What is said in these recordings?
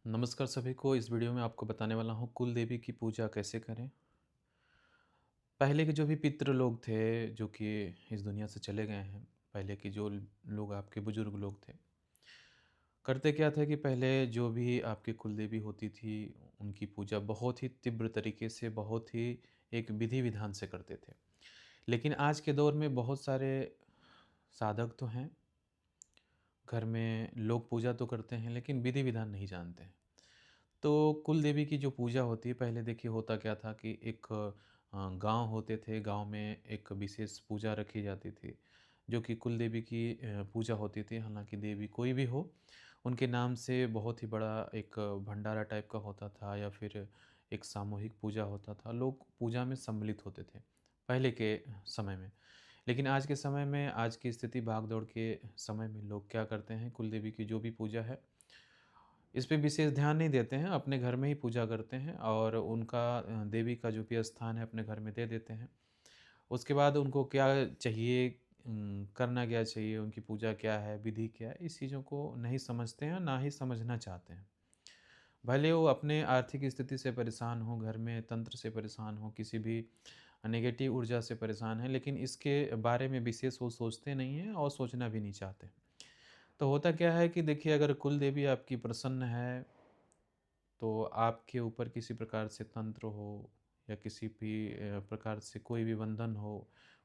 नमस्कार सभी को। इस वीडियो में आपको बताने वाला हूँ कुल देवी की पूजा कैसे करें। पहले के जो भी पितृ लोग थे जो कि इस दुनिया से चले गए हैं, पहले के जो लोग आपके बुजुर्ग लोग थे, करते क्या थे कि पहले जो भी आपकी कुल देवी होती थी, उनकी पूजा बहुत ही तीव्र तरीके से, बहुत ही एक विधि विधान से करते थे। लेकिन आज के दौर में बहुत सारे साधक तो हैं, घर में लोग पूजा तो करते हैं लेकिन विधि विधान नहीं जानते हैं। तो कुल देवी की जो पूजा होती है, पहले देखिए होता क्या था कि एक गांव होते थे, गांव में एक विशेष पूजा रखी जाती थी जो कि कुल देवी की पूजा होती थी। हालांकि देवी कोई भी हो, उनके नाम से बहुत ही बड़ा एक भंडारा टाइप का होता था या फिर एक सामूहिक पूजा होता था। लोग पूजा में सम्मिलित होते थे पहले के समय में। लेकिन आज के समय में, आज की स्थिति भाग दौड़ के समय में, लोग क्या करते हैं, कुल देवी की जो भी पूजा है इस पे विशेष ध्यान नहीं देते हैं, अपने घर में ही पूजा करते हैं और उनका देवी का जो भी स्थान है अपने घर में दे देते हैं। उसके बाद उनको क्या चाहिए, करना क्या चाहिए, उनकी पूजा क्या है, विधि क्या है, इस चीज़ों को नहीं समझते हैं, ना ही समझना चाहते हैं। भले वो अपने आर्थिक स्थिति से परेशान हों, घर में तंत्र से परेशान हों, किसी भी नेगेटिव ऊर्जा से परेशान हैं, लेकिन इसके बारे में विशेष वो सोचते नहीं हैं और सोचना भी नहीं चाहते। तो होता क्या है कि देखिए, अगर कुल देवी आपकी प्रसन्न है तो आपके ऊपर किसी प्रकार से तंत्र हो या किसी भी प्रकार से कोई भी बंधन हो,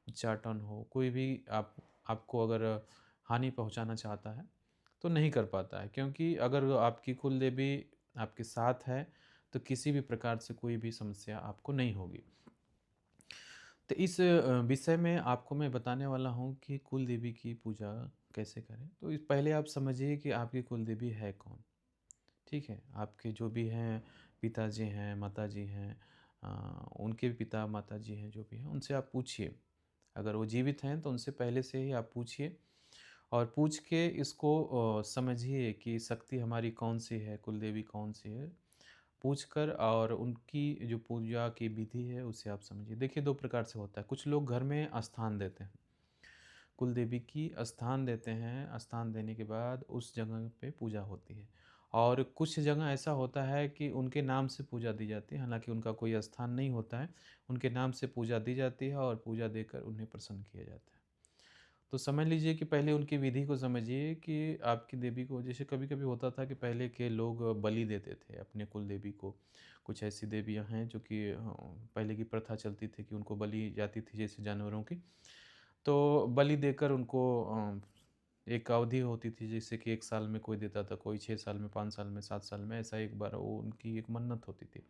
उच्चाटन हो, कोई भी आपको अगर हानि पहुंचाना चाहता है तो नहीं कर पाता है, क्योंकि अगर आपकी कुल देवी आपके साथ है तो किसी भी प्रकार से कोई भी समस्या आपको नहीं होगी। तो इस विषय में आपको मैं बताने वाला हूँ कि कुल देवी की पूजा कैसे करें। तो इस पहले आप समझिए कि आपकी कुल देवी है कौन। ठीक है? आपके जो भी हैं, पिताजी हैं, माताजी हैं, उनके भी पिता माताजी हैं, जो भी हैं, उनसे आप पूछिए। अगर वो जीवित हैं तो उनसे पहले से ही आप पूछिए और पूछ के इसको समझिए कि शक्ति हमारी कौन-सी है, कुल देवी कौन-सी है। पूछ कर और उनकी जो पूजा की विधि है उसे आप समझिए। देखिए 2 प्रकार से होता है, कुछ लोग घर में स्थान देते हैं। कुल देवी की स्थान देते हैं, स्थान देने के बाद उस जगह पे पूजा होती है। और कुछ जगह ऐसा होता है कि उनके नाम से पूजा दी जाती है, हालाँकि उनका कोई स्थान नहीं होता है, उनके नाम से पूजा दी जाती है और पूजा देकर उन्हें प्रसन्न किया जाता है। तो समझ लीजिए कि पहले उनकी विधि को समझिए कि आपकी देवी को, जैसे कभी-कभी होता था कि पहले के लोग बलि देते थे अपने कुल देवी को। कुछ ऐसी देवियाँ हैं जो कि पहले की प्रथा चलती थी कि उनको बलि जाती थी जैसे जानवरों की। तो बलि देकर उनको एक अवधि होती थी, जैसे कि 1 साल में कोई देता था, कोई 6 साल में, 5 साल में, 7 साल में, ऐसा एक बार वो उनकी एक मन्नत होती थी।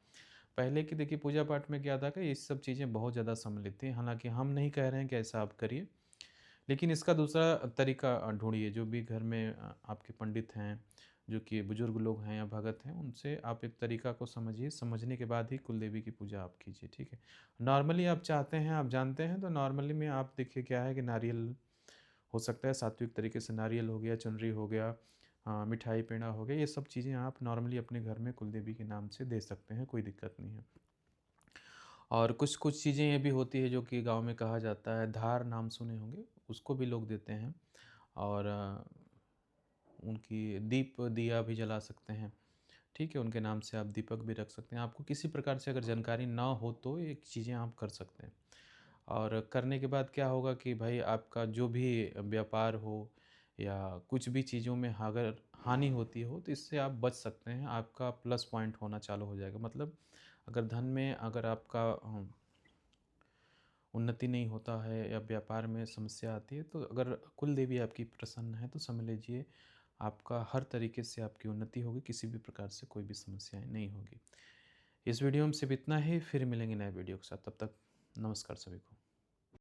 पहले की देखिए पूजा पाठ में क्या था कि ये सब चीज़ें बहुत ज़्यादा सम्मिलित थी। हालाँकि हम नहीं कह रहे हैं कि ऐसा आप करिए, लेकिन इसका दूसरा तरीका ढूँढिए। जो भी घर में आपके पंडित हैं, जो कि बुज़ुर्ग लोग हैं या भगत हैं, उनसे आप एक तरीका को समझिए, समझने के बाद ही कुल देवी की पूजा आप कीजिए, ठीक है? नॉर्मली आप चाहते हैं, आप जानते हैं, तो नॉर्मली में आप देखिए क्या है कि नारियल हो सकता है, सात्विक तरीके से नारियल हो गया, चुनरी हो गया, मिठाई पेड़ा हो गया, ये सब चीज़ें आप नॉर्मली अपने घर में कुल देवी के नाम से दे सकते हैं, कोई दिक्कत नहीं है। और कुछ-कुछ चीज़ें ये भी होती है जो कि गाँव में कहा जाता है, धार नाम सुने होंगे, उसको भी लोग देते हैं और उनकी दीप दिया भी जला सकते हैं, ठीक है? उनके नाम से आप दीपक भी रख सकते हैं। आपको किसी प्रकार से अगर जानकारी ना हो तो ये चीज़ें आप कर सकते हैं। और करने के बाद क्या होगा कि भाई आपका जो भी व्यापार हो या कुछ भी चीज़ों में अगर हानि होती हो तो इससे आप बच सकते हैं, आपका प्लस पॉइंट होना चालू हो जाएगा। मतलब अगर धन में अगर आपका उन्नति नहीं होता है या व्यापार में समस्या आती है, तो अगर कुल देवी आपकी प्रसन्न है तो समझ लीजिए आपका हर तरीके से आपकी उन्नति होगी, किसी भी प्रकार से कोई भी समस्याएँ नहीं होगी। इस वीडियो में सिर्फ इतना ही, फिर मिलेंगे नए वीडियो के साथ, तब तक नमस्कार सभी को।